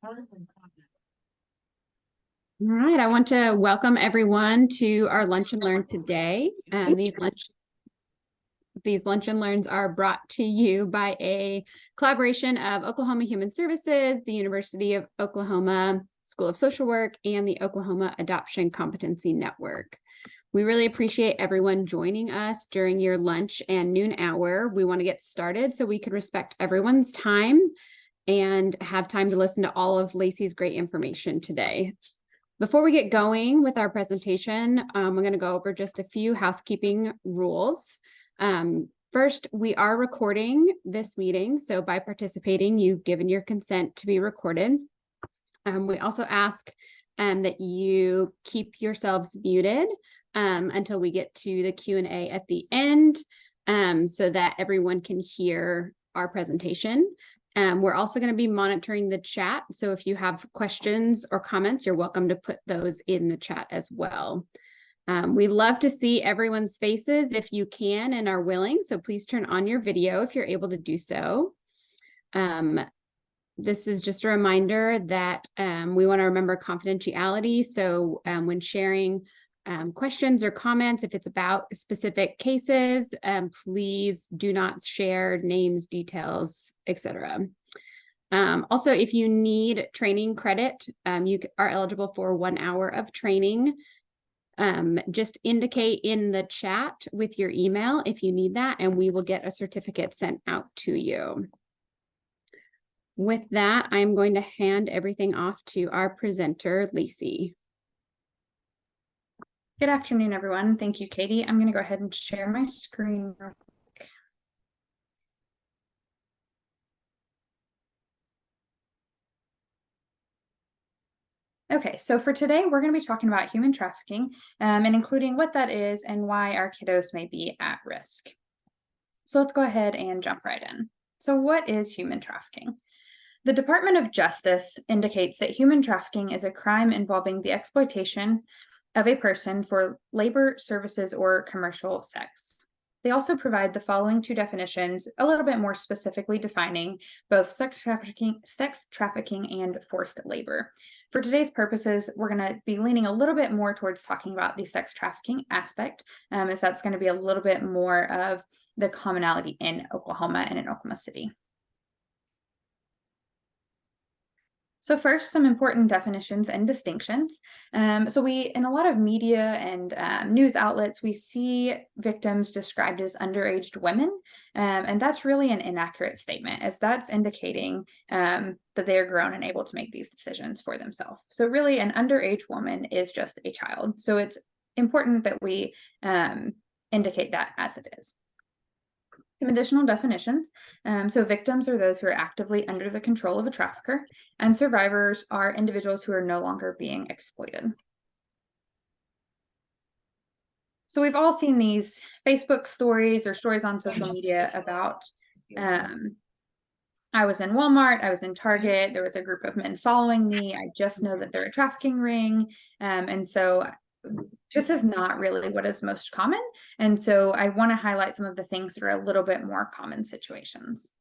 All right, I want to welcome everyone to our Lunch and Learn today. These Lunch and Learns are brought to you by a collaboration of Oklahoma Human Services, the University of Oklahoma School of Social Work, and the Oklahoma Adoption Competency Network. We really appreciate everyone joining us during your lunch and noon hour. We want to get started so we can respect everyone's time and have time to listen to all of Lacey's great information today. Before we get going with our presentation, we're going to go over just a few housekeeping rules. First, we are recording this meeting, so by participating, you've given your consent to be recorded. We also ask that you keep yourselves muted until we get to the Q&A at the end, so that everyone can hear our presentation. We're also going to be monitoring the chat, so if you have questions or comments, you're welcome to put those in the chat as well. We love to see everyone's faces if you can and are willing, so please turn on your video if you're able to do so. This is just a reminder that we want to remember confidentiality, so when sharing questions or comments, if it's about specific cases, please do not share names, details, etc. Also, if you need training credit, you are eligible for 1 hour of training. Just indicate in the chat with your email if you need that, and we will get a certificate sent out to you. With that, I'm going to hand everything off to our presenter, Lacey. Good afternoon, everyone. Thank you, Katie. I'm going to go ahead and share my screen real quick. Okay, so for today, we're going to be talking about human trafficking and including what that is and why our kiddos may be at risk. So let's go ahead and jump right in. So what is human trafficking? The Department of Justice indicates that human trafficking is a crime involving the exploitation of a person for labor, services, or commercial sex. They also provide the following two definitions, a little bit more specifically defining both sex trafficking and forced labor. For today's purposes, we're going to be leaning a little bit more towards talking about the sex trafficking aspect, as that's going to be a little bit more of the commonality in Oklahoma and in Oklahoma City. So first, some important definitions and distinctions. So in a lot of media and news outlets, we see victims described as underage women, and that's really an inaccurate statement, as that's indicating that they are grown and able to make these decisions for themselves. So really, an underage woman is just a child. So it's important that we indicate that as it is. Some additional definitions. So victims are those who are actively under the control of a trafficker, and survivors are individuals who are no longer being exploited. So we've all seen these Facebook stories or stories on social media about, I was in Walmart, I was in Target, there was a group of men following me, I just know that they're a trafficking ring, and so this is not really what is most common. And so I want to highlight some of the things that are a little bit more common situations.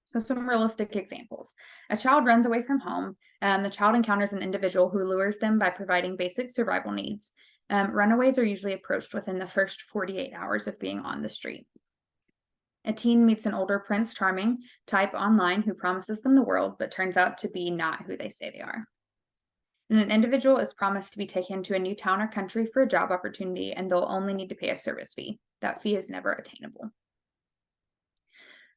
So some realistic examples. A child runs away from home. The child encounters an individual who lures them by providing basic survival needs. Runaways are usually approached within the first 48 hours of being on the street. A teen meets an older Prince Charming type online who promises them the world, but turns out to be not who they say they are. And an individual is promised to be taken to a new town or country for a job opportunity, and they'll only need to pay a service fee. That fee is never attainable.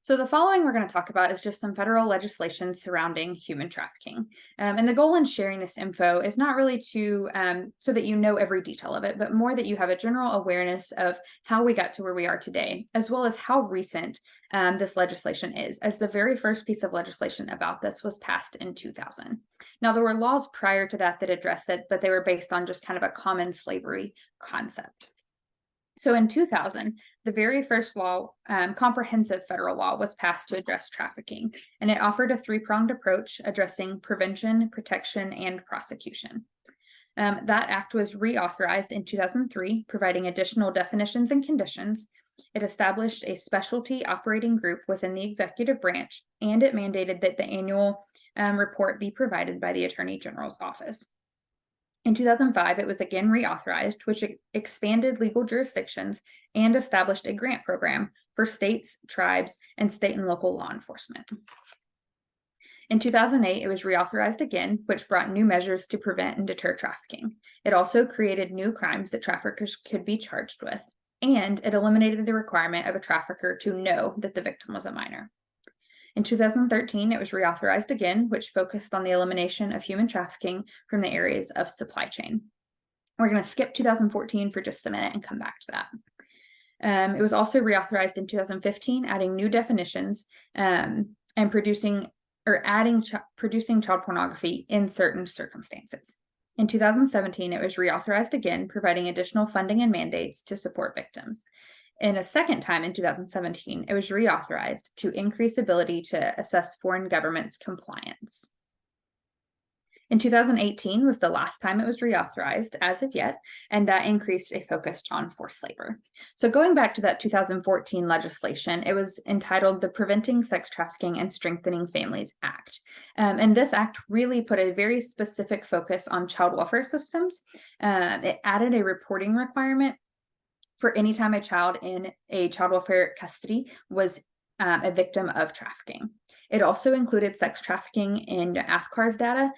So the following we're going to talk about is just some federal legislation surrounding human trafficking. And the goal in sharing this info is not really to so that you know every detail of it, but more that you have a general awareness of how we got to where we are today, as well as how recent this legislation is, as the very first piece of legislation about this was passed in 2000. Now, there were laws prior to that that addressed it, but they were based on just kind of a common slavery concept. So in 2000, the very first law, comprehensive federal law, was passed to address trafficking, and it offered a three-pronged approach addressing prevention, protection, and prosecution. That act was reauthorized in 2003, providing additional definitions and conditions, It established a specialty operating group within the executive branch, and it mandated that the annual report be provided by the Attorney General's office. In 2005, it was again reauthorized, which expanded legal jurisdictions and established a grant program for states, tribes, and state and local law enforcement. In 2008, it was reauthorized again, which brought new measures to prevent and deter trafficking. It also created new crimes that traffickers could be charged with, and it eliminated the requirement of a trafficker to know that the victim was a minor. In 2013, it was reauthorized again, which focused on the elimination of human trafficking from the areas of supply chain. We're going to skip 2014 for just a minute and come back to that. It was also reauthorized in 2015, adding new definitions and producing child pornography in certain circumstances. In 2017, it was reauthorized again, providing additional funding and mandates to support victims. And a second time in 2017, it was reauthorized to increase ability to assess foreign governments' compliance. In 2018 was the last time it was reauthorized as of yet, and that increased a focus on forced labor. So going back to that 2014 legislation, it was entitled the Preventing Sex Trafficking and Strengthening Families Act. And this act really put a very specific focus on child welfare systems. It added a reporting requirement for any time a child in a child welfare custody was a victim of trafficking. It also included sex trafficking in AFCARS data,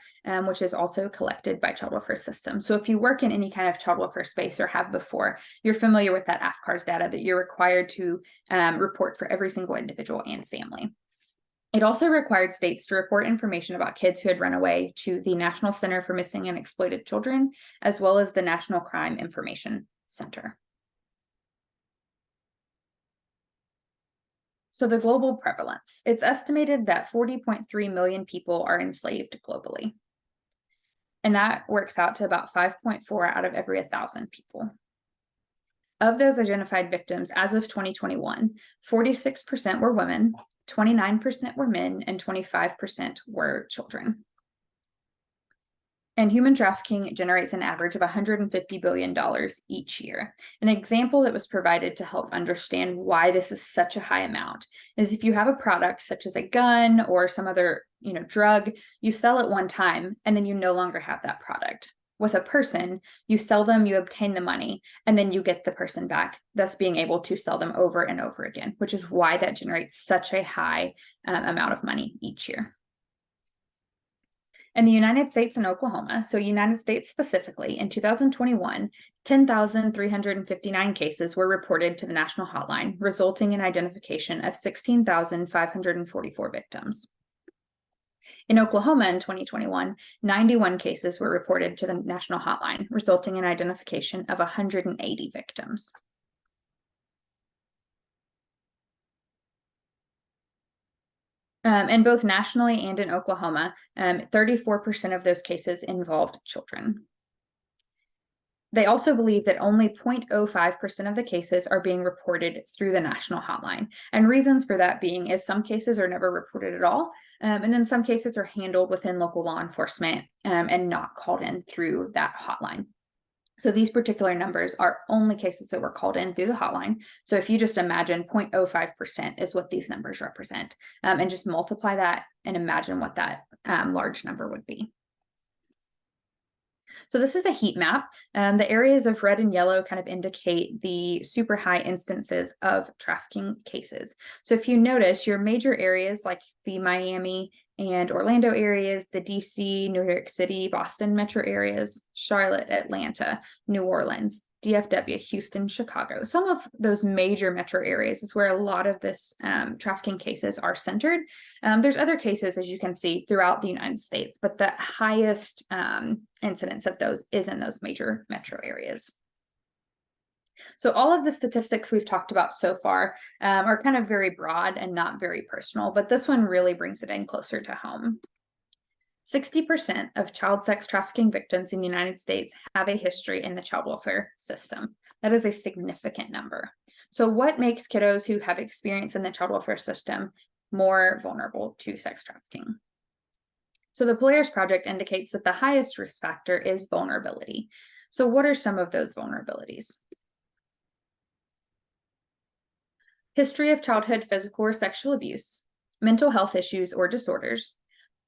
which is also collected by child welfare systems. So if you work in any kind of child welfare space or have before, you're familiar with that AFCARS data that you're required to report for every single individual and family. It also required states to report information about kids who had run away to the National Center for Missing and Exploited Children, as well as the National Crime Information Center. So the global prevalence, it's estimated that 40.3 million people are enslaved globally. And that works out to about 5.4 out of every 1,000 people. Of those identified victims as of 2021, 46% were women, 29% were men, and 25% were children. And human trafficking generates an average of $150 billion each year. An example that was provided to help understand why this is such a high amount is if you have a product such as a gun or some other drug, you sell it one time and then you no longer have that product. With a person, you sell them, you obtain the money, and then you get the person back, thus being able to sell them over and over again, which is why that generates such a high amount of money each year. In the United States and Oklahoma, so United States specifically, in 2021, 10,359 cases were reported to the national hotline, resulting in identification of 16,544 victims. In Oklahoma in 2021, 91 cases were reported to the national hotline, resulting in identification of 180 victims. And both nationally and in Oklahoma, 34% of those cases involved children. They also believe that only 0.05% of the cases are being reported through the national hotline. And reasons for that being is some cases are never reported at all. And then some cases are handled within local law enforcement and not called in through that hotline. So these particular numbers are only cases that were called in through the hotline. So if you just imagine 0.05% is what these numbers represent, and just multiply that and imagine what that large number would be. So this is a heat map. The areas of red and yellow kind of indicate the super high instances of trafficking cases. So if you notice, your major areas like the Miami and Orlando areas, the DC, New York City, Boston metro areas, Charlotte, Atlanta, New Orleans, DFW, Houston, Chicago. Some of those major metro areas is where a lot of this trafficking cases are centered. There's other cases, as you can see, throughout the United States, but the highest incidence of those is in those major metro areas. So all of the statistics we've talked about so far are kind of very broad and not very personal, but this one really brings it in closer to home. 60% of child sex trafficking victims in the United States have a history in the child welfare system. That is a significant number. So what makes kiddos who have experience in the child welfare system more vulnerable to sex trafficking? So the Polaris Project indicates that the highest risk factor is vulnerability. So what are some of those vulnerabilities? history of childhood physical or sexual abuse, mental health issues or disorders,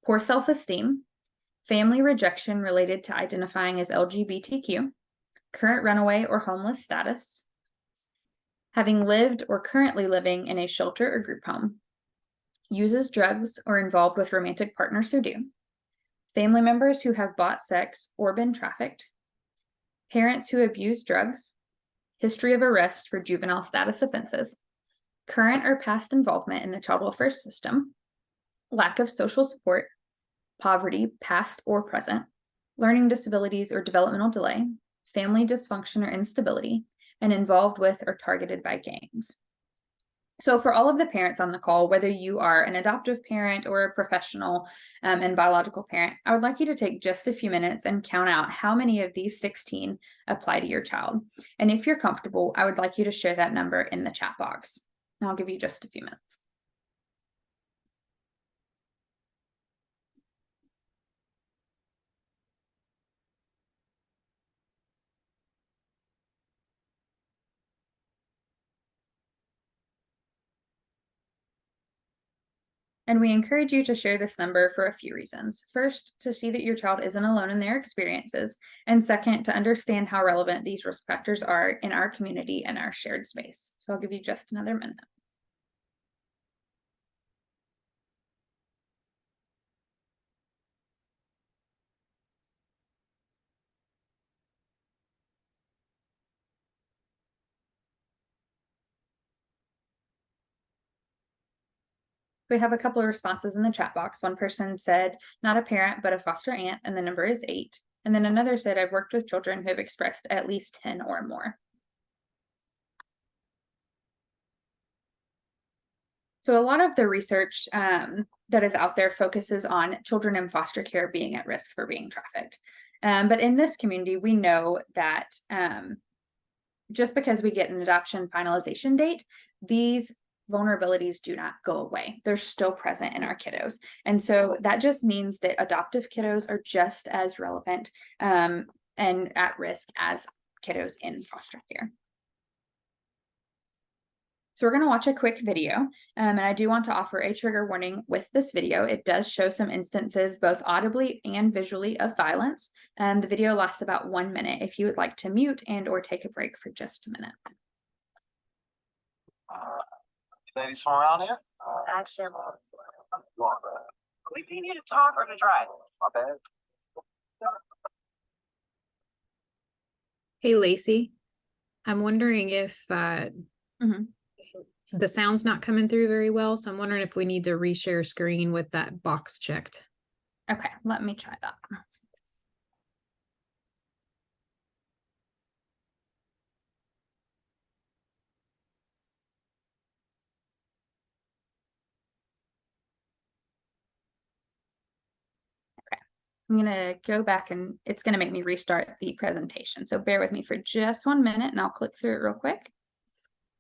poor self-esteem, family rejection related to identifying as LGBTQ, current runaway or homeless status, having lived or currently living in a shelter or group home, uses drugs or involved with romantic partners who do, family members who have bought sex or been trafficked, parents who abuse drugs, history of arrest for juvenile status offenses, current or past involvement in the child welfare system, lack of social support, poverty, past or present, learning disabilities or developmental delay, family dysfunction or instability, and involved with or targeted by gangs. So for all of the parents on the call, whether you are an adoptive parent or a professional and biological parent, I would like you to take just a few minutes and count out how many of these 16 apply to your child. And if you're comfortable, I would like you to share that number in the chat box. And I'll give you just a few minutes. And we encourage you to share this number for a few reasons. First, to see that your child isn't alone in their experiences. And second, to understand how relevant these risk factors are in our community and our shared space. So I'll give you just another minute. We have a couple of responses in the chat box. One person said, not a parent, but a foster aunt, and the number is 8. And then another said, I've worked with children who have expressed at least 10 or more. So a lot of the research that is out there focuses on children in foster care being at risk for being trafficked. But in this community, we know that just because we get an adoption finalization date, these vulnerabilities do not go away. They're still present in our kiddos. And so that just means that adoptive kiddos are just as relevant and at risk as kiddos in foster care. So we're going to watch a quick video, and I do want to offer a trigger warning with this video. It does show some instances, both audibly and visually, of violence. The video lasts about 1 minute. If you would like to mute and or take a break for just a minute. Ladies from around here? Actually, we paying you to talk or to drive? My bad. Hey, Lacey, I'm wondering if the sound's not coming through very well. So I'm wondering if we need to reshare screen with that box checked. Okay, let me try that. I'm going to go back and it's going to make me restart the presentation. So bear with me for just 1 minute and I'll click through it real quick.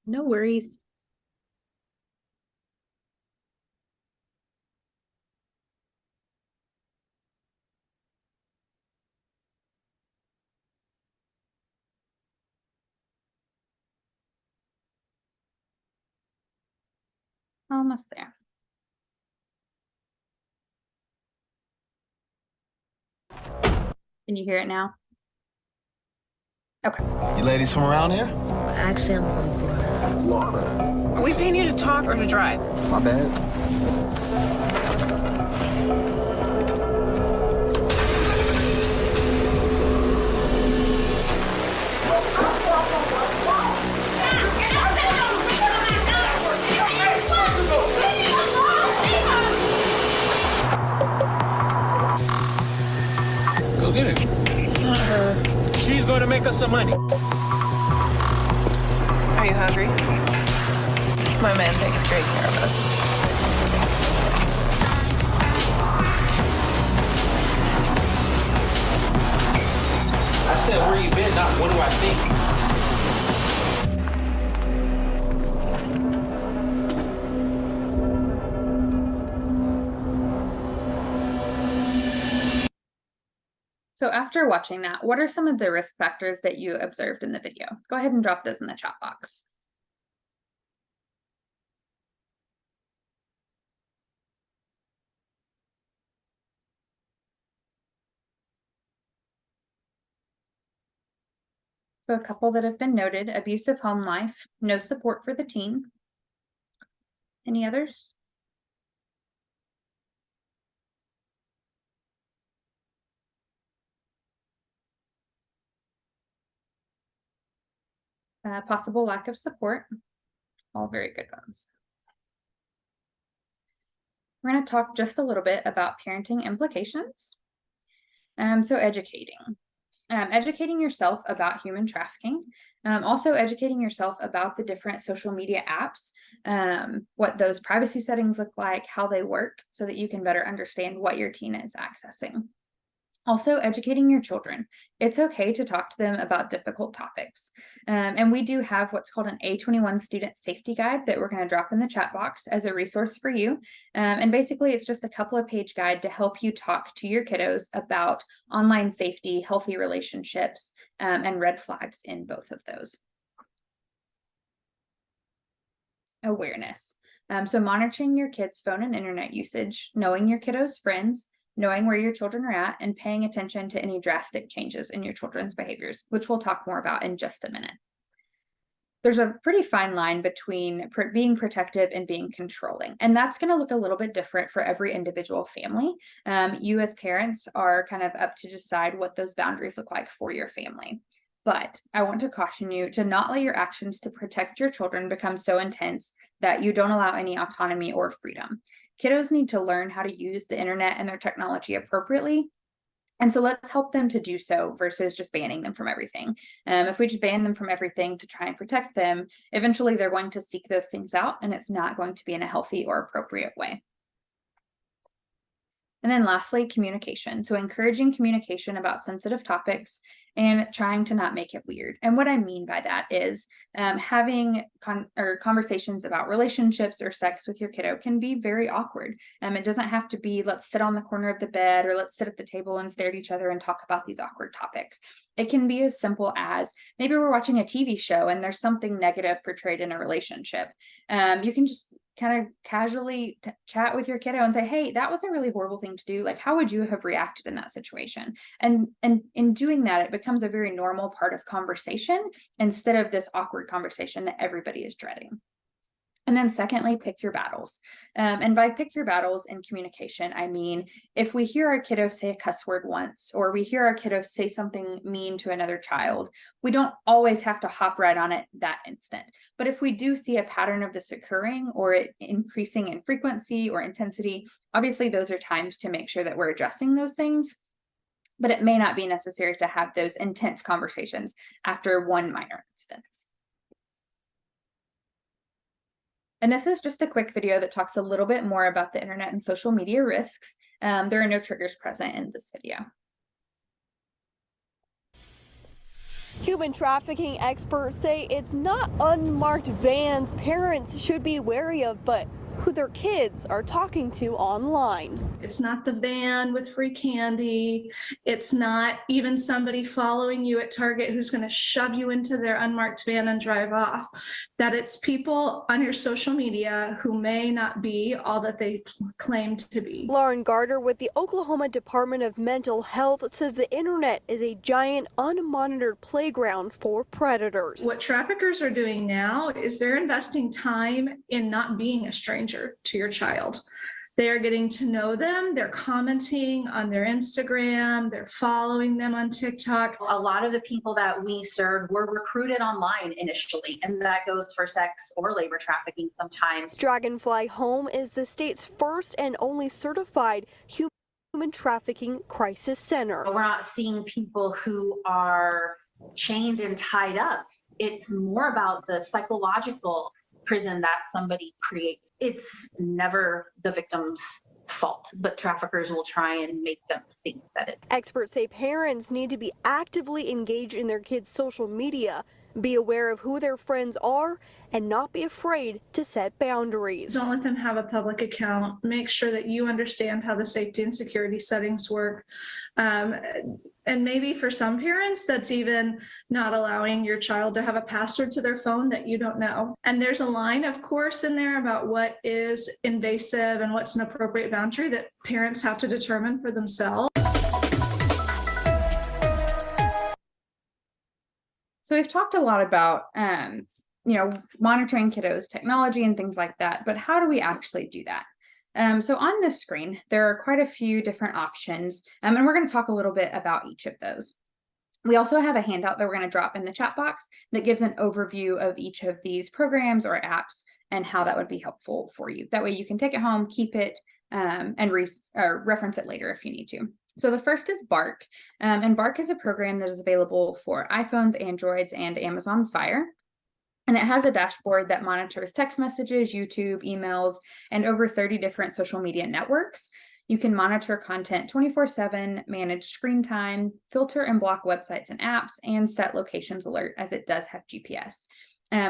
No worries. Almost there. Can you hear it now? Okay. You ladies from around here? Actually, I'm from Florida. Florida. Are we paying you to talk or to drive? My bad. Go get it. She's going to make us some money. Are you hungry? My man takes great care of us. I said, where you been, not what do I think. So after watching that, what are some of the risk factors that you observed in the video? Go ahead and drop those in the chat box. So a couple that have been noted: abusive home life, no support for the teen. Any others? Possible lack of support. All very good ones. We're going to talk just a little bit about parenting implications. So educating. Educating yourself about human trafficking. Also educating yourself about the different social media apps, what those privacy settings look like, how they work, so that you can better understand what your teen is accessing. Also, educating your children. It's okay to talk to them about difficult topics. And we do have what's called an A21 student safety guide that we're going to drop in the chat box as a resource for you. And basically, it's just a couple of page guide to help you talk to your kiddos about online safety, healthy relationships, and red flags in both of those. Awareness. So monitoring your kids' phone and internet usage, knowing your kiddos' friends, knowing where your children are at, and paying attention to any drastic changes in your children's behaviors, which we'll talk more about in just a minute. There's a pretty fine line between being protective and being controlling, and that's going to look a little bit different for every individual family. You as parents are kind of up to decide what those boundaries look like for your family. But I want to caution you to not let your actions to protect your children become so intense that you don't allow any autonomy or freedom. Kiddos need to learn how to use the internet and their technology appropriately. And so let's help them to do so versus just banning them from everything. If we just ban them from everything to try and protect them, eventually they're going to seek those things out, and it's not going to be in a healthy or appropriate way. And then lastly, communication. So encouraging communication about sensitive topics and trying to not make it weird. And what I mean by that is having conversations about relationships or sex with your kiddo can be very awkward. It doesn't have to be, let's sit on the corner of the bed or let's sit at the table and stare at each other and talk about these awkward topics. It can be as simple as maybe we're watching a TV show and there's something negative portrayed in a relationship. You can just kind of casually chat with your kiddo and say, hey, that was a really horrible thing to do. Like, how would you have reacted in that situation? And in doing that, it becomes a very normal part of conversation instead of this awkward conversation that everybody is dreading. And then secondly, pick your battles. And by pick your battles in communication, I mean, if we hear our kiddo say a cuss word once, or we hear our kiddo say something mean to another child, we don't always have to hop right on it that instant. But if we do see a pattern of this occurring or it increasing in frequency or intensity, obviously those are times to make sure that we're addressing those things. But it may not be necessary to have those intense conversations after one minor instance. And this is just a quick video that talks a little bit more about the internet and social media risks. There are no triggers present in this video. Human trafficking experts say it's not unmarked vans parents should be wary of, but who their kids are talking to online. It's not the van with free candy. It's not even somebody following you at Target who's going to shove you into their unmarked van and drive off. That it's people on your social media who may not be all that they claim to be. Lauren Gardner with the Oklahoma Department of Mental Health says the internet is a giant unmonitored playground for predators. What traffickers are doing now is they're investing time in not being a stranger to your child. They are getting to know them. They're commenting on their Instagram. They're following them on TikTok. A lot of the people that we served were recruited online initially, and that goes for sex or labor trafficking sometimes. Dragonfly Home is the state's first and only certified human trafficking crisis center. We're not seeing people who are chained and tied up. It's more about the psychological prison that somebody creates. It's never the victim's fault, but traffickers will try and make them think that it. Experts say parents need to be actively engaged in their kids' social media, be aware of who their friends are, and not be afraid to set boundaries. Don't let them have a public account. Make sure that you understand how the safety and security settings work. And maybe for some parents, that's even not allowing your child to have a password to their phone that you don't know. And there's a line, of course, in there about what is invasive and what's an appropriate boundary that parents have to determine for themselves. So we've talked a lot about, monitoring kiddos, technology and things like that, but how do we actually do that? So on this screen, there are quite a few different options, and we're going to talk a little bit about each of those. We also have a handout that we're going to drop in the chat box that gives an overview of each of these programs or apps and how that would be helpful for you. That way you can take it home, keep it, and reference it later if you need to. So the first is Bark, and Bark is a program that is available for iPhones, Androids, and Amazon Fire. And it has a dashboard that monitors text messages, YouTube, emails, and over 30 different social media networks. You can monitor content 24/7, manage screen time, filter and block websites and apps, and set locations alert as it does have GPS.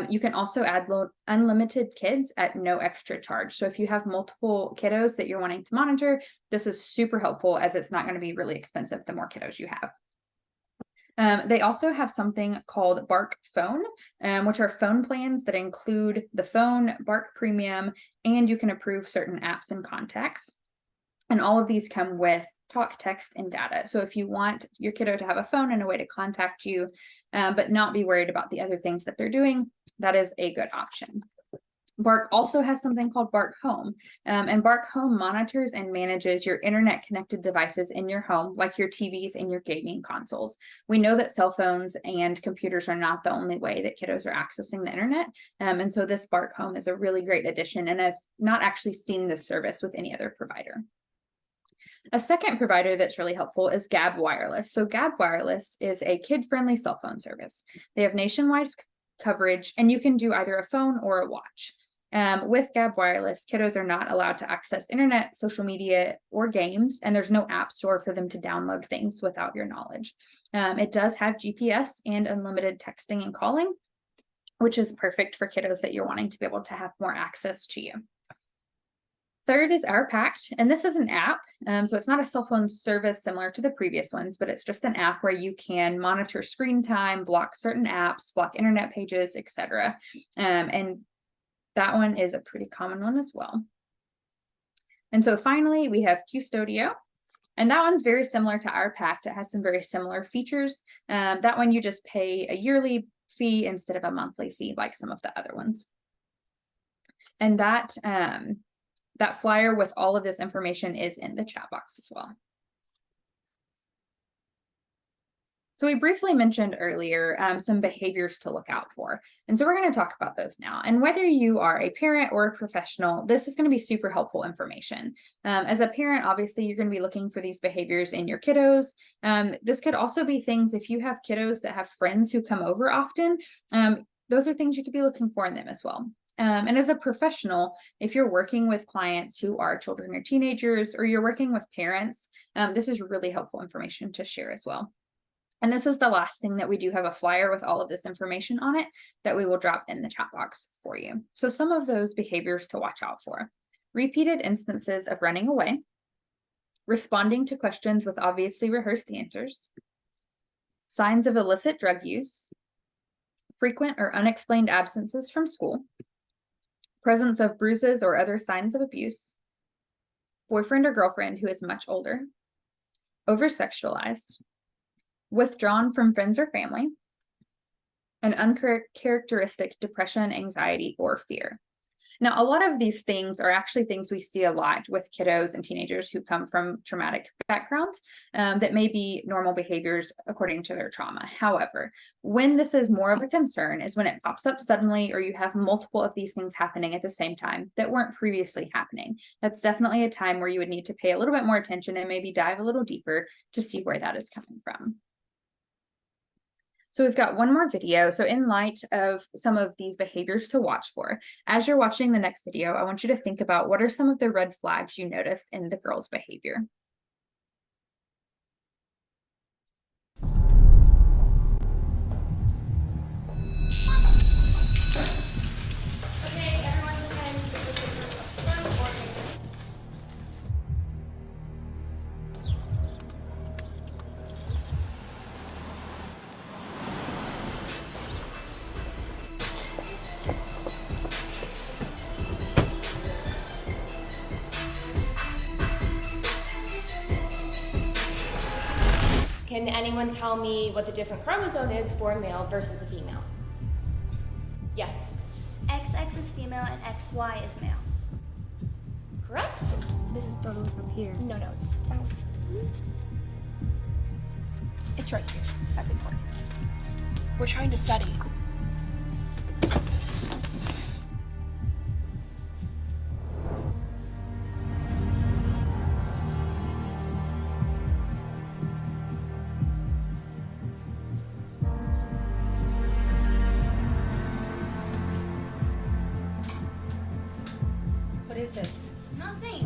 You can also add unlimited kids at no extra charge. So if you have multiple kiddos that you're wanting to monitor, this is super helpful as it's not going to be really expensive the more kiddos you have. They also have something called Bark Phone, which are phone plans that include the phone, Bark Premium, and you can approve certain apps and contacts. And all of these come with talk, text, and data. So if you want your kiddo to have a phone and a way to contact you, but not be worried about the other things that they're doing, that is a good option. Bark also has something called Bark Home, and Bark Home monitors and manages your internet connected devices in your home, like your TVs and your gaming consoles. We know that cell phones and computers are not the only way that kiddos are accessing the internet, and so this Bark Home is a really great addition, and I've not actually seen this service with any other provider. A second provider that's really helpful is Gab Wireless. So Gab Wireless is a kid-friendly cell phone service. They have nationwide coverage, and you can do either a phone or a watch. With Gab Wireless, kiddos are not allowed to access internet, social media, or games, and there's no app store for them to download things without your knowledge. It does have GPS and unlimited texting and calling, which is perfect for kiddos that you're wanting to be able to have more access to you. Third is Our Pact, and this is an app, so it's not a cell phone service similar to the previous ones, but it's just an app where you can monitor screen time, block certain apps, block internet pages, etc. And that one is a pretty common one as well. And so finally, we have Custodio, and that one's very similar to Our Pact. It has some very similar features. That one you just pay a yearly fee instead of a monthly fee like some of the other ones. And that flyer with all of this information is in the chat box as well. So we briefly mentioned earlier some behaviors to look out for. And so we're going to talk about those now. And whether you are a parent or a professional, this is going to be super helpful information. As a parent, obviously, you're going to be looking for these behaviors in your kiddos. This could also be things if you have kiddos that have friends who come over often, those are things you could be looking for in them as well. And as a professional, if you're working with clients who are children or teenagers, or you're working with parents, this is really helpful information to share as well. And this is the last thing that we do have a flyer with all of this information on it that we will drop in the chat box for you. So some of those behaviors to watch out for: repeated instances of running away, responding to questions with obviously rehearsed answers, signs of illicit drug use, frequent or unexplained absences from school, presence of bruises or other signs of abuse, boyfriend or girlfriend who is much older, over-sexualized, withdrawn from friends or family, and uncharacteristic depression, anxiety, or fear. Now, a lot of these things are actually things we see a lot with kiddos and teenagers who come from traumatic backgrounds that may be normal behaviors according to their trauma. However, when this is more of a concern is when it pops up suddenly, or you have multiple of these things happening at the same time that weren't previously happening. That's definitely a time where you would need to pay a little bit more attention and maybe dive a little deeper to see where that is coming from. So we've got one more video. So in light of some of these behaviors to watch for, as you're watching the next video, I want you to think about what are some of the red flags you notice in the girl's behavior. Can anyone tell me what the different chromosome is for a male versus a female? Yes. XX is female and XY is male. Correct? Mrs. Dodo is up here. No, it's down. It's right here. That's important. We're trying to study. What is this? Nothing.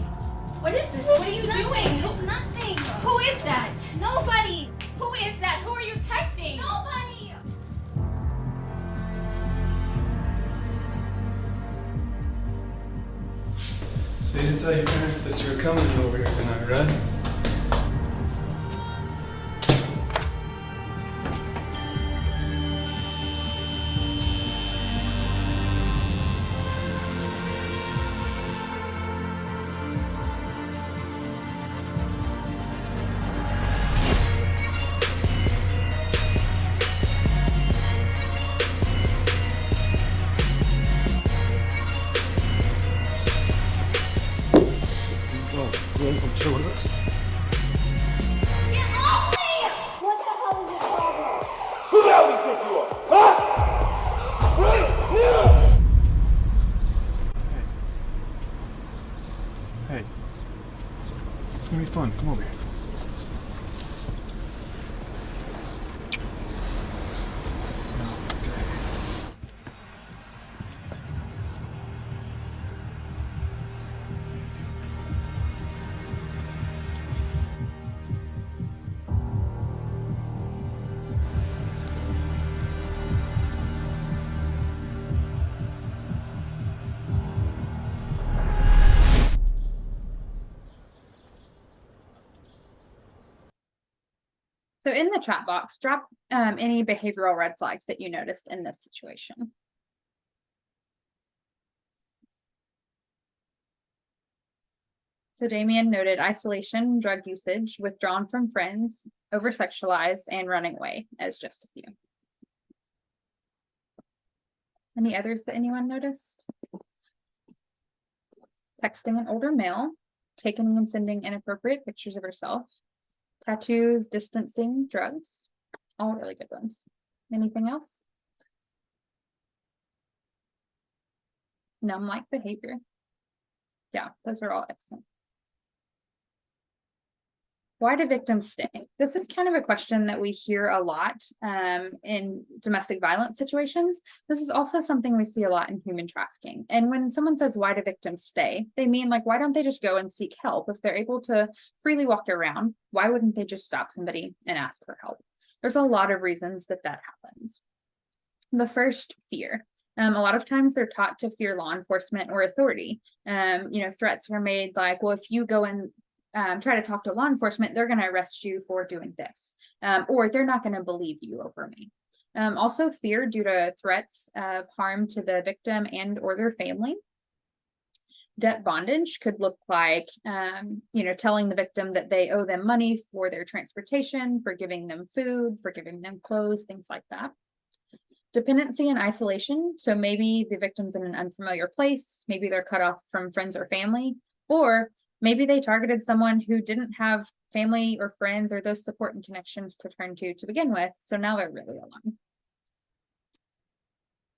What is this? What are you Nothing. doing? It's nothing. Who is that? Nobody. Who is that? Who are you texting? Nobody. So you didn't tell your parents that you were coming over here tonight, right? You ain't gonna chill with us? Get off me! What the hell is your problem? Who the hell do you think you are? Huh? Hey. It's gonna be fun. Come over here. So in the chat box, drop any behavioral red flags that you noticed in this situation. So Damien noted isolation, drug usage, withdrawn from friends, over-sexualized, and running away as just a few. Any others that anyone noticed? Texting an older male, taking and sending inappropriate pictures of herself, tattoos, distancing, drugs, all really good ones. Anything else? Numb-like behavior. Yeah, those are all excellent. Why do victims stay? This is kind of a question that we hear a lot in domestic violence situations. This is also something we see a lot in human trafficking. And when someone says, why do victims stay? They mean, like, why don't they just go and seek help? If they're able to freely walk around, why wouldn't they just stop somebody and ask for help? There's a lot of reasons that happens. The first, fear. A lot of times they're taught to fear law enforcement or authority. Threats are made like, well, if you go and try to talk to law enforcement, they're going to arrest you for doing this, or they're not going to believe you over me. Also fear due to threats of harm to the victim and or their family. Debt bondage could look like, telling the victim that they owe them money for their transportation, for giving them food, for giving them clothes, things like that. Dependency and isolation. So maybe the victim's in an unfamiliar place, maybe they're cut off from friends or family, or maybe they targeted someone who didn't have family or friends or those support and connections to turn to begin with. So now they're really alone.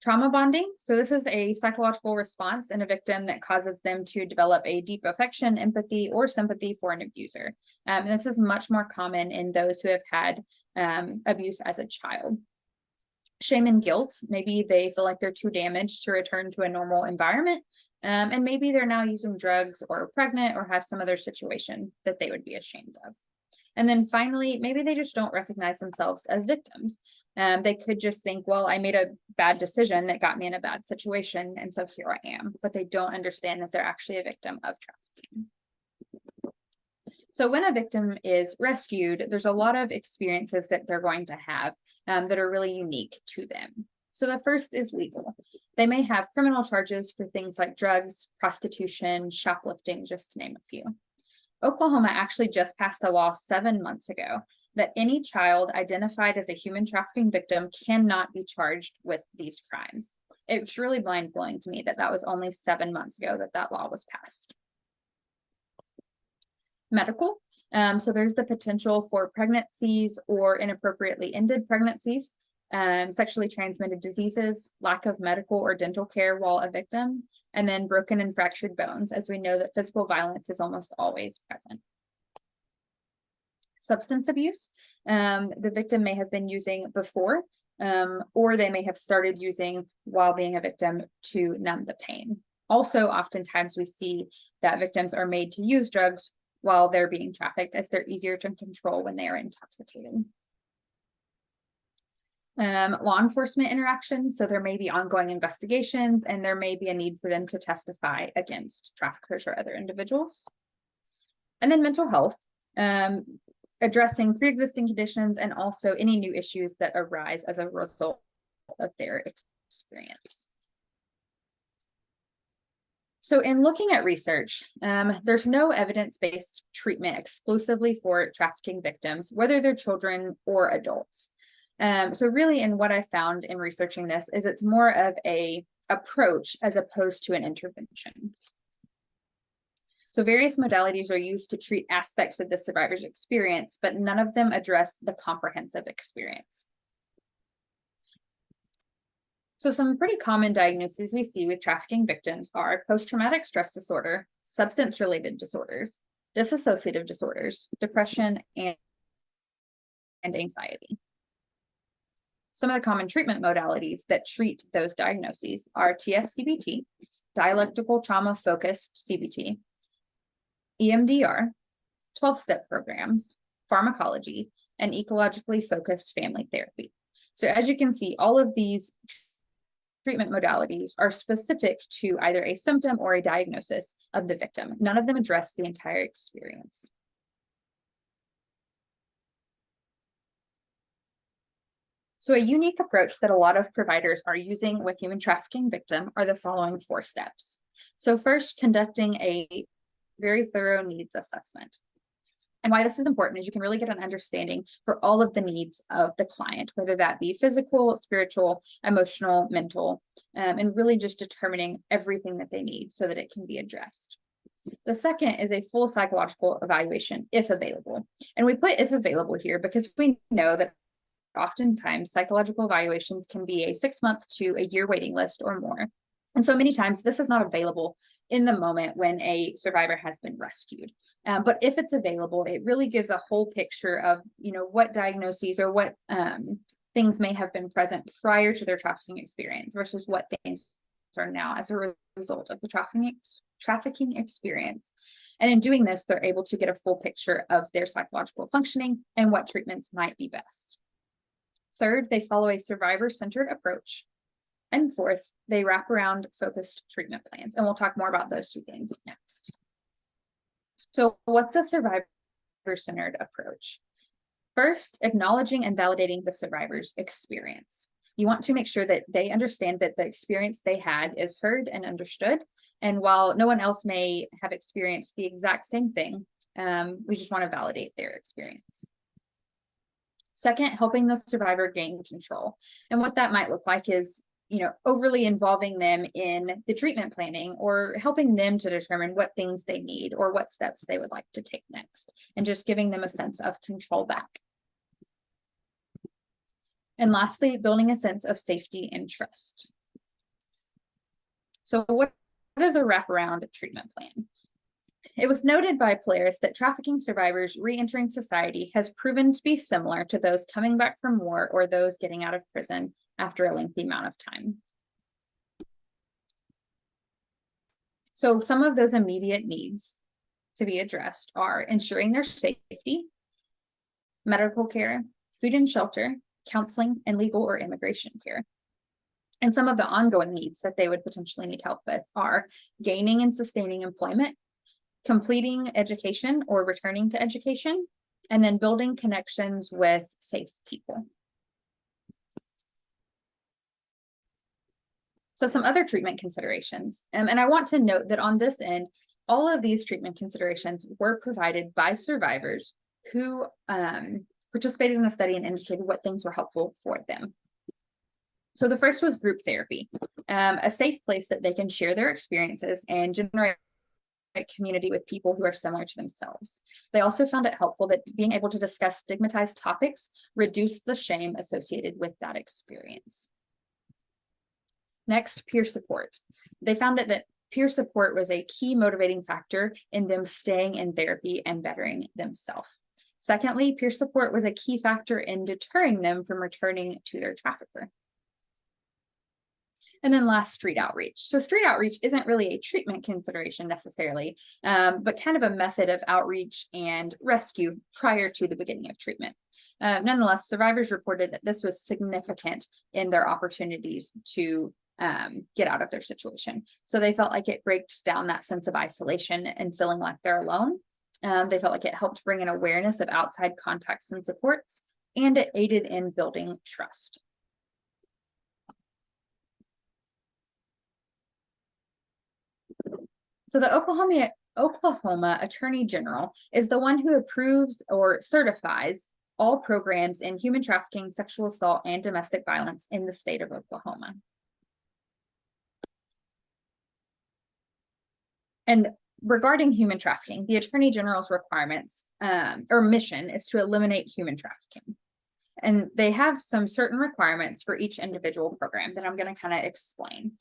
Trauma bonding. So this is a psychological response in a victim that causes them to develop a deep affection, empathy, or sympathy for an abuser. And this is much more common in those who have had abuse as a child. Shame and guilt. Maybe they feel like they're too damaged to return to a normal environment. And maybe they're now using drugs or pregnant or have some other situation that they would be ashamed of. And then finally, maybe they just don't recognize themselves as victims. They could just think, well, I made a bad decision that got me in a bad situation, and so here I am. But they don't understand that they're actually a victim of trafficking. So when a victim is rescued, there's a lot of experiences that they're going to have that are really unique to them. So the first is legal. They may have criminal charges for things like drugs, prostitution, shoplifting, just to name a few. Oklahoma actually just passed a law 7 months ago that any child identified as a human trafficking victim cannot be charged with these crimes. It's really mind-blowing to me that that was only 7 months ago that that law was passed. Medical. So there's the potential for pregnancies or inappropriately ended pregnancies, sexually transmitted diseases, lack of medical or dental care while a victim, and then broken and fractured bones, as we know that physical violence is almost always present. Substance abuse. The victim may have been using before, or they may have started using while being a victim to numb the pain. Also, oftentimes we see that victims are made to use drugs while they're being trafficked, as they're easier to control when they are intoxicated. Law enforcement interactions. So there may be ongoing investigations, and there may be a need for them to testify against traffickers or other individuals. And then mental health, addressing pre-existing conditions and also any new issues that arise as a result of their experience. So in looking at research, there's no evidence-based treatment exclusively for trafficking victims, whether they're children or adults. So really, in what I found in researching this is it's more of a approach as opposed to an intervention. So various modalities are used to treat aspects of the survivor's experience, but none of them address the comprehensive experience. So some pretty common diagnoses we see with trafficking victims are post-traumatic stress disorder, substance-related disorders, dissociative disorders, depression, and anxiety. Some of the common treatment modalities that treat those diagnoses are TF-CBT, dialectical trauma-focused CBT, EMDR, 12-step programs, pharmacology, and ecologically focused family therapy. So as you can see, all of these treatment modalities are specific to either a symptom or a diagnosis of the victim. None of them address the entire experience. So a unique approach that a lot of providers are using with human trafficking victim are the following 4 steps. So first, conducting a very thorough needs assessment. And why this is important is you can really get an understanding for all of the needs of the client, whether that be physical, spiritual, emotional, mental, and really just determining everything that they need so that it can be addressed. The second is a full psychological evaluation, if available. And we put if available here because we know that oftentimes psychological evaluations can be a 6-month to a year waiting list or more. And so many times this is not available in the moment when a survivor has been rescued. But if it's available, it really gives a whole picture of, what diagnoses or what things may have been present prior to their trafficking experience versus what things are now as a result of the trafficking experience. And in doing this, they're able to get a full picture of their psychological functioning and what treatments might be best. Third, they follow a survivor-centered approach. And fourth, they wrap around focused treatment plans. And we'll talk more about those 2 things next. So what's a survivor-centered approach? First, acknowledging and validating the survivor's experience. You want to make sure that they understand that the experience they had is heard and understood. And while no one else may have experienced the exact same thing, we just want to validate their experience. Second, helping the survivor gain control. And what that might look like is overly involving them in the treatment planning or helping them to determine what things they need or what steps they would like to take next, and just giving them a sense of control back. And lastly, building a sense of safety and trust. So what is a wraparound treatment plan? It was noted by players that trafficking survivors re-entering society has proven to be similar to those coming back from war or those getting out of prison after a lengthy amount of time. So some of those immediate needs to be addressed are ensuring their safety, medical care, food and shelter, counseling, and legal or immigration care. And some of the ongoing needs that they would potentially need help with are gaining and sustaining employment, completing education or returning to education, and then building connections with safe people. So some other treatment considerations, and I want to note that on this end, all of these treatment considerations were provided by survivors who participated in the study and indicated what things were helpful for them. So the first was group therapy, a safe place that they can share their experiences and generate a community with people who are similar to themselves. They also found it helpful that being able to discuss stigmatized topics reduced the shame associated with that experience. Next, peer support. They found that peer support was a key motivating factor in them staying in therapy and bettering themselves. Secondly, peer support was a key factor in deterring them from returning to their trafficker. And then last, street outreach. So street outreach isn't really a treatment consideration necessarily, but kind of a method of outreach and rescue prior to the beginning of treatment. Nonetheless, survivors reported that this was significant in their opportunities to get out of their situation. So they felt like it breaks down that sense of isolation and feeling like they're alone. They felt like it helped bring an awareness of outside contacts and supports, and it aided in building trust. So the Oklahoma Attorney General is the one who approves or certifies all programs in human trafficking, sexual assault, and domestic violence in the state of Oklahoma. And regarding human trafficking, the Attorney General's requirements or mission is to eliminate human trafficking. And they have some certain requirements for each individual program that I'm going to kind of explain.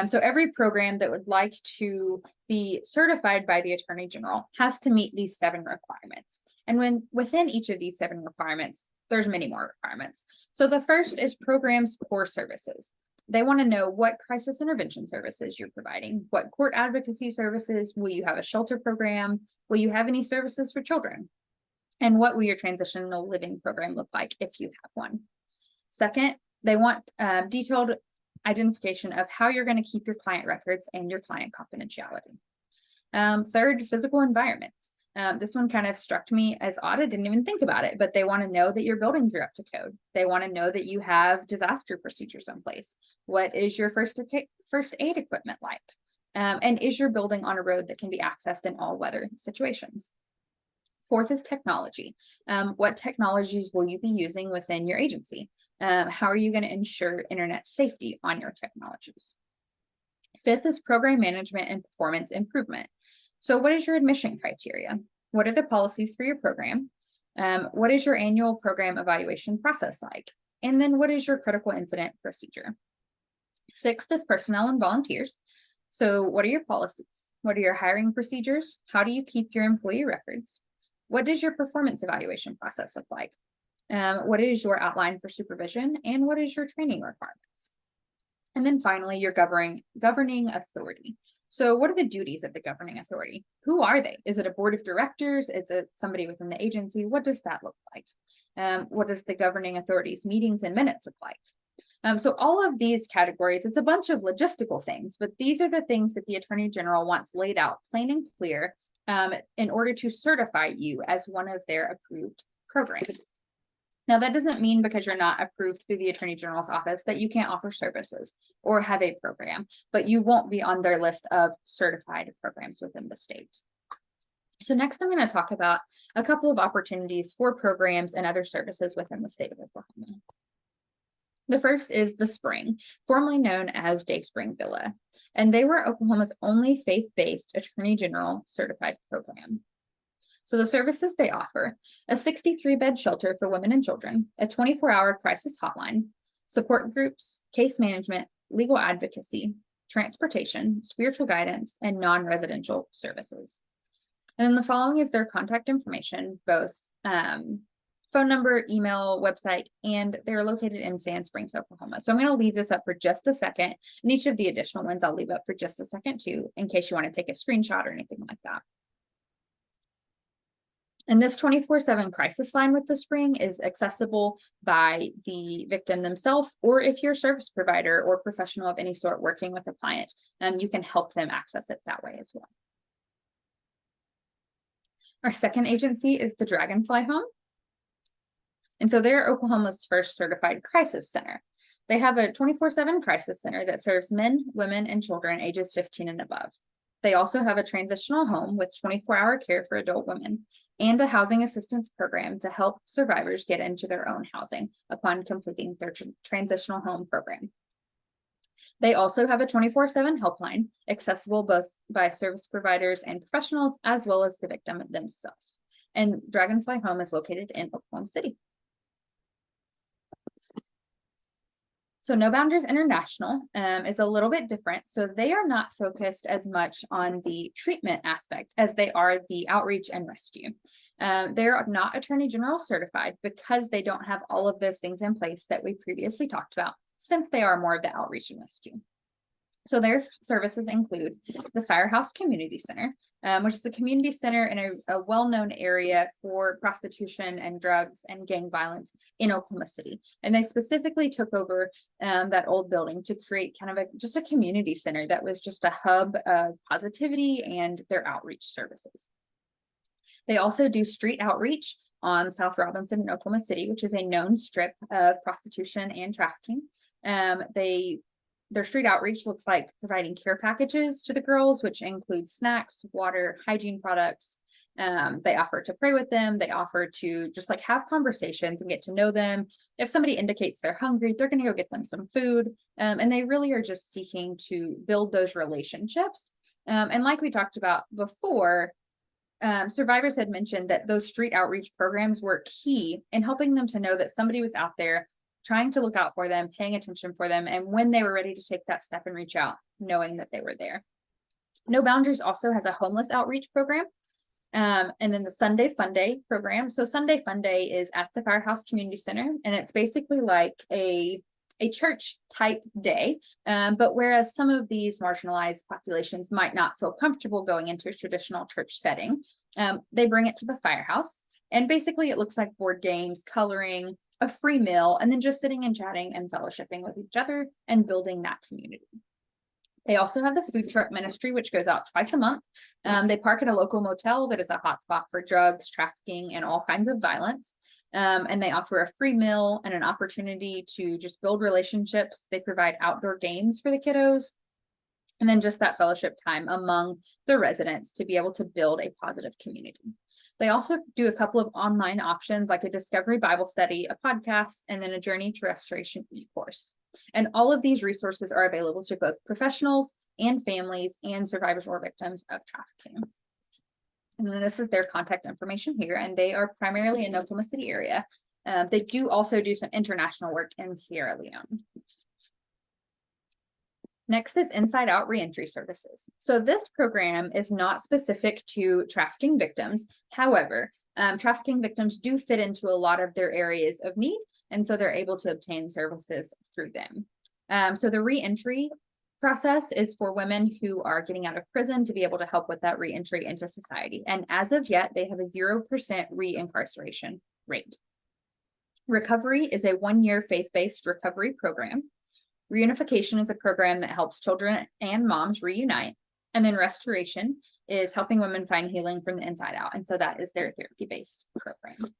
So every program that would like to be certified by the Attorney General has to meet these 7 requirements. And within each of these 7 requirements, there's many more requirements. So the first is programs core services. They want to know what crisis intervention services you're providing, what court advocacy services, will you have a shelter program, will you have any services for children? And what will your transitional living program look like if you have one? Second, they want detailed identification of how you're going to keep your client records and your client confidentiality. Third, physical environment. This one kind of struck me as odd. I didn't even think about it, but they want to know that your buildings are up to code. They want to know that you have disaster procedures in place. What is your first aid equipment like? And is your building on a road that can be accessed in all weather situations? Fourth is technology. What technologies will you be using within your agency? How are you going to ensure internet safety on your technologies? Fifth is program management and performance improvement. So what is your admission criteria? What are the policies for your program? What is your annual program evaluation process like? And then what is your critical incident procedure? Sixth is personnel and volunteers. So what are your policies? What are your hiring procedures? How do you keep your employee records? What does your performance evaluation process look like? What is your outline for supervision? And what is your training requirements? And then finally, your governing authority. So what are the duties of the governing authority? Who are they? Is it a board of directors? Is it somebody within the agency? What does that look like? What does the governing authority's meetings and minutes look like? So all of these categories, it's a bunch of logistical things, but these are the things that the Attorney General wants laid out plain and clear in order to certify you as one of their approved programs. Now, that doesn't mean because you're not approved through the Attorney General's office that you can't offer services or have a program, but you won't be on their list of certified programs within the state. So next, I'm going to talk about a couple of opportunities for programs and other services within the state of Oklahoma. The first is the Spring, formerly known as Day Spring Villa, and they were Oklahoma's only faith-based Attorney General certified program. So the services they offer: a 63-bed shelter for women and children, a 24-hour crisis hotline, support groups, case management, legal advocacy, transportation, spiritual guidance, and non-residential services. And then the following is their contact information, both phone number, email, website, and they're located in Sand Springs, Oklahoma. So I'm going to leave this up for just a second, and each of the additional ones I'll leave up for just a second too, in case you want to take a screenshot or anything like that. And this 24/7 crisis line with the Spring is accessible by the victim themselves, or if you're a service provider or professional of any sort working with a client, you can help them access it that way as well. Our second agency is the Dragonfly Home. And so they're Oklahoma's first certified crisis center. They have a 24/7 crisis center that serves men, women, and children ages 15 and above. They also have a transitional home with 24-hour care for adult women and a housing assistance program to help survivors get into their own housing upon completing their transitional home program. They also have a 24/7 helpline accessible both by service providers and professionals, as well as the victim themselves. And Dragonfly Home is located in Oklahoma City. So No Boundaries International is a little bit different. So they are not focused as much on the treatment aspect as they are the outreach and rescue. They're not Attorney General certified because they don't have all of those things in place that we previously talked about, since they are more of the outreach and rescue. So their services include the Firehouse Community Center, which is a community center in a well-known area for prostitution and drugs and gang violence in Oklahoma City. And they specifically took over that old building to create kind of just a community center that was just a hub of positivity and their outreach services. They also do street outreach on South Robinson in Oklahoma City, which is a known strip of prostitution and trafficking. Their street outreach looks like providing care packages to the girls, which include snacks, water, hygiene products. They offer to pray with them. They offer to just like have conversations and get to know them. If somebody indicates they're hungry, they're going to go get them some food. And they really are just seeking to build those relationships. And like we talked about before, survivors had mentioned that those street outreach programs were key in helping them to know that somebody was out there trying to look out for them, paying attention for them, and when they were ready to take that step and reach out, knowing that they were there. No Boundaries also has a homeless outreach program, and then the Sunday Fun Day program. So Sunday Fun Day is at the Firehouse Community Center, and it's basically like a church type day, but whereas some of these marginalized populations might not feel comfortable going into a traditional church setting, they bring it to the firehouse, and basically it looks like board games, coloring, a free meal, and then just sitting and chatting and fellowshipping with each other and building that community. They also have the food truck ministry, which goes out twice a month. They park at a local motel that is a hotspot for drugs, trafficking, and all kinds of violence. And they offer a free meal and an opportunity to just build relationships. They provide outdoor games for the kiddos, and then just that fellowship time among the residents to be able to build a positive community. They also do a couple of online options like a discovery Bible study, a podcast, and then a journey to restoration e-course. And all of these resources are available to both professionals and families and survivors or victims of trafficking. And then this is their contact information here, and they are primarily in the Oklahoma City area. They do also do some international work in Sierra Leone. Next is Inside Out Reentry Services. So this program is not specific to trafficking victims. However, trafficking victims do fit into a lot of their areas of need, and so they're able to obtain services through them. So the reentry process is for women who are getting out of prison to be able to help with that reentry into society. And as of yet, they have a 0% reincarceration rate. Recovery is a 1-year faith-based recovery program. Reunification is a program that helps children and moms reunite. And then restoration is helping women find healing from the inside out. And so that is their therapy-based program.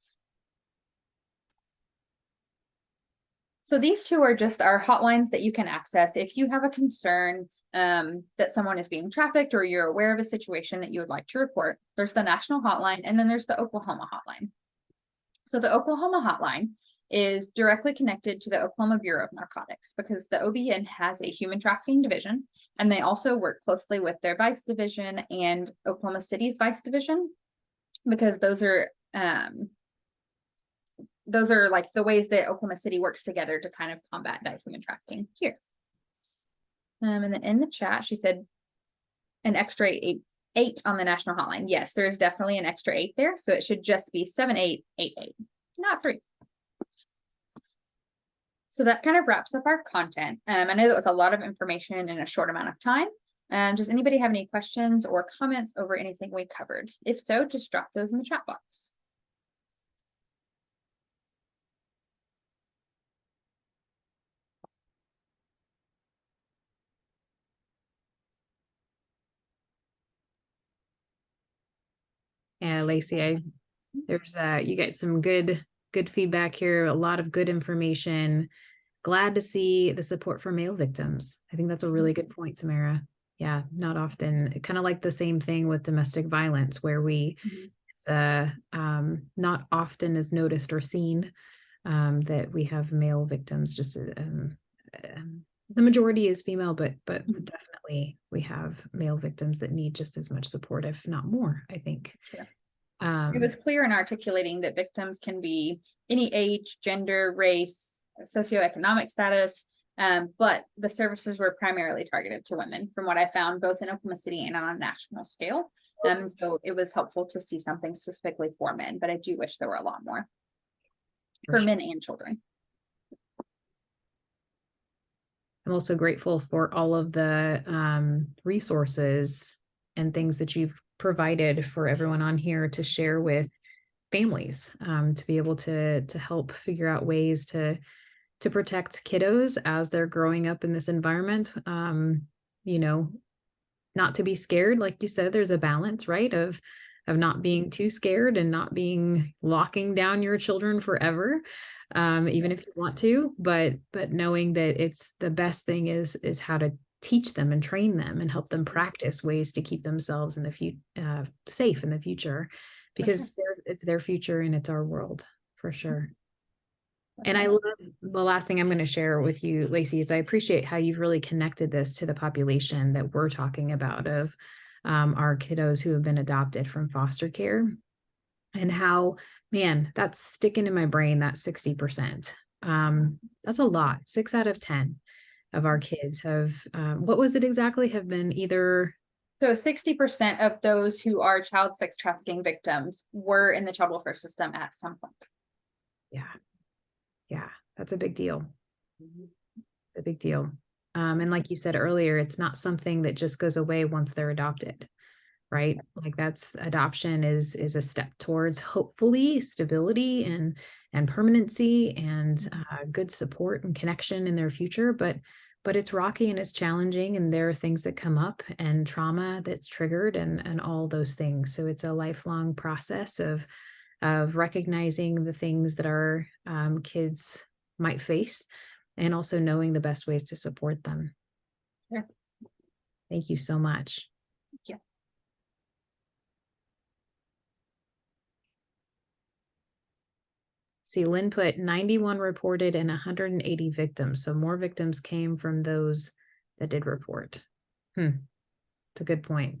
So these two are just our hotlines that you can access if you have a concern that someone is being trafficked or you're aware of a situation that you would like to report. There's the national hotline, and then there's the Oklahoma hotline. So the Oklahoma hotline is directly connected to the Oklahoma Bureau of Narcotics because the OBN has a human trafficking division, and they also work closely with their vice division and Oklahoma City's vice division, because those are like the ways that Oklahoma City works together to kind of combat that human trafficking here. And then in the chat, she said an extra eight on the national hotline. Yes, there is definitely an extra 8 there. So it should just be 7888, not 3. So that kind of wraps up our content. I know that was a lot of information in a short amount of time. Does anybody have any questions or comments over anything we covered? If so, just drop those in the chat box. Yeah, Lacey, there's you get some good feedback here, a lot of good information. Glad to see the support for male victims. I think that's a really good point, Tamara. Yeah, not often. Kind of like the same thing with domestic violence, where it's not often is noticed or seen, that we have male victims. Just the majority is female, but definitely we have male victims that need just as much support, if not more, I think. Sure. It was clear in articulating that victims can be any age, gender, race, socioeconomic status, but the services were primarily targeted to women, from what I found, both in Oklahoma City and on a national scale. So it was helpful to see something specifically for men, but I do wish there were a lot more for men and children. I'm also grateful for all of the resources and things that you've provided for everyone on here to share with families, to be able to help figure out ways to protect kiddos as they're growing up in this environment. You know, not to be scared, like you said, there's a balance, right, of not being too scared and not being locking down your children forever, even if you want to, but knowing that it's the best thing is how to teach them and train them and help them practice ways to keep themselves in the future safe in the future, because it's their future and it's our world for sure. And I love the last thing I'm going to share with you, Lacey, is I appreciate how you've really connected this to the population that we're talking about of our kiddos who have been adopted from foster care, and how, man, that's sticking in my brain, that 60%. That's a lot. 6 out of 10 of our kids have, what was it exactly, have been either. So 60% of those who are child sex trafficking victims were in the child welfare system at some point. Yeah, that's a big deal. A big deal. And like you said earlier, it's not something that just goes away once they're adopted, right? Like adoption is a step towards hopefully stability and permanency and good support and connection in their future. But it's rocky and it's challenging, and there are things that come up and trauma that's triggered and all those things. So it's a lifelong process of recognizing the things that our kids might face, and also knowing the best ways to support them. Sure. Thank you so much. Thank you. See, Lynn put 91 reported and 180 victims. So more victims came from those that did report. It's a good point.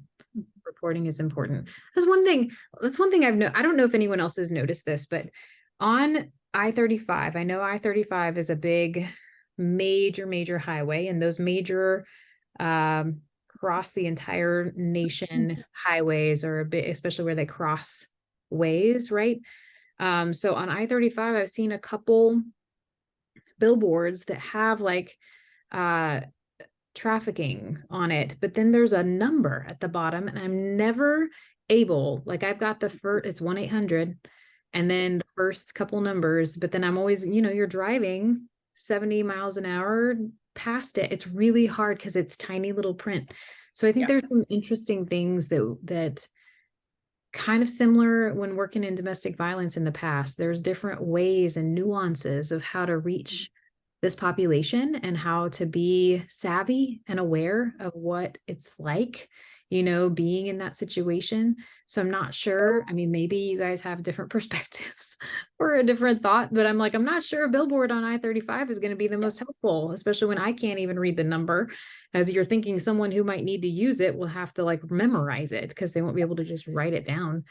Reporting is important. That's one thing I don't know if anyone else has noticed this, but on I-35, I know I-35 is a big, major highway, and those major cross the entire nation highways are a bit, especially where they cross ways, right? So on I-35, I've seen a couple billboards that have like trafficking on it, but then there's a number at the bottom, and I'm never able, like I've got the first, it's 1-800 and then the first couple numbers, but then I'm always, you're driving 70 miles an hour past it. It's really hard because it's tiny little print. So I think there's some interesting things that kind of similar when working in domestic violence in the past. There's different ways and nuances of how to reach this population and how to be savvy and aware of what it's like, being in that situation. So I'm not sure. I mean, maybe you guys have different perspectives or a different thought, but I'm not sure a billboard on I-35 is going to be the most helpful, especially when I can't even read the number. As you're thinking, someone who might need to use it will have to memorize it because they won't be able to just write it down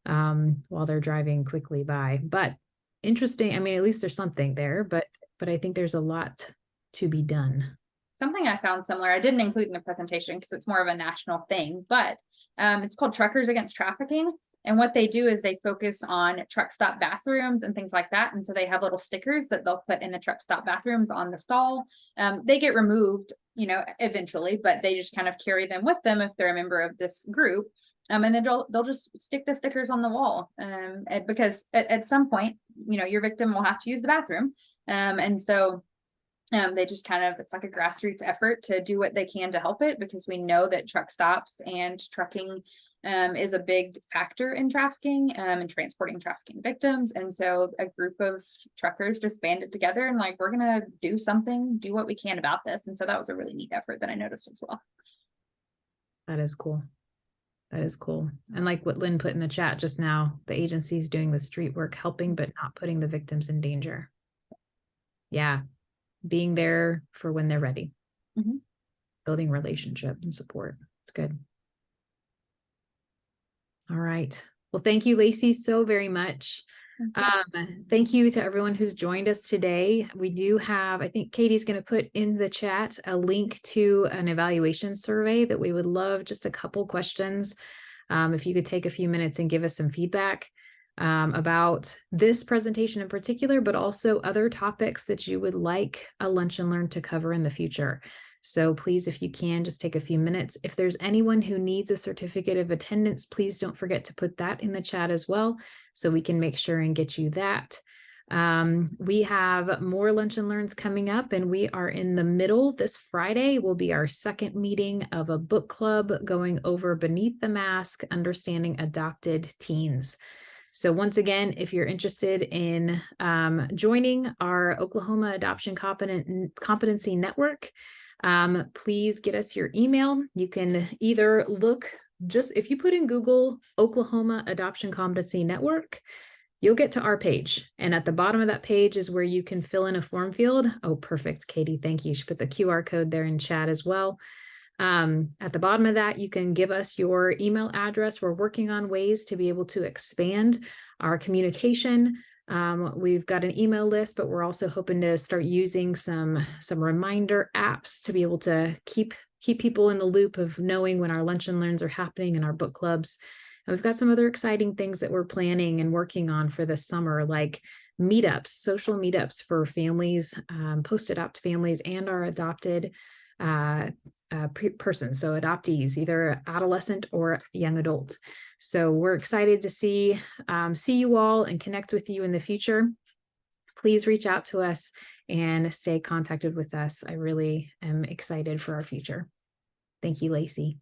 while they're driving quickly by. But interesting. I mean, at least there's something there, but I think there's a lot to be done. Something I found similar, I didn't include in the presentation because it's more of a national thing, but it's called Truckers Against Trafficking. And what they do is they focus on truck stop bathrooms and things like that. And so they have little stickers that they'll put in the truck stop bathrooms on the stall. They get removed, eventually, but they just kind of carry them with them if they're a member of this group. And then they'll just stick the stickers on the wall because at some point, your victim will have to use the bathroom. And so they just it's like a grassroots effort to do what they can to help it, because we know that truck stops and trucking is a big factor in trafficking and transporting trafficking victims. And so a group of truckers just banded together and we're going to do what we can about this. And so that was a really neat effort that I noticed as well. That is cool. That is cool. And like what Lynn put in the chat just now, the agency's doing the street work, helping, but not putting the victims in danger. Yeah. Being there for when they're ready. Mhm. Building relationship and support. It's good. All right. Well, thank you, Lacey, so very much. Thank you to everyone who's joined us today. We do have, I think Katie's going to put in the chat a link to an evaluation survey that we would love just a couple questions. If you could take a few minutes and give us some feedback about this presentation in particular, but also other topics that you would like a Lunch and Learn to cover in the future. So please, if you can, just take a few minutes. If there's anyone who needs a certificate of attendance, please don't forget to put that in the chat as well, so we can make sure and get you that. We have more Lunch and Learns coming up, and we are in the middle. This Friday will be our second meeting of a book club going over Beneath the Mask, Understanding Adopted Teens. So once again, if you're interested in joining our Oklahoma Adoption Competency Network, please get us your email. You can either look, just if you put in Google Oklahoma Adoption Competency Network, you'll get to our page. And at the bottom of that page is where you can fill in a form field. Oh, perfect, Katie, thank you. She put the QR code there in chat as well. At the bottom of that, you can give us your email address. We're working on ways to be able to expand our communication. We've got an email list, but we're also hoping to start using some reminder apps to be able to keep people in the loop of knowing when our Lunch and Learns are happening in our book clubs. And we've got some other exciting things that we're planning and working on for this summer, like meetups, social meetups for families, post-adopt families and our adopted persons, so adoptees, either adolescent or young adult. So we're excited to see you all and connect with you in the future. Please reach out to us and stay contacted with us. I really am excited for our future. Thank you, Lacey.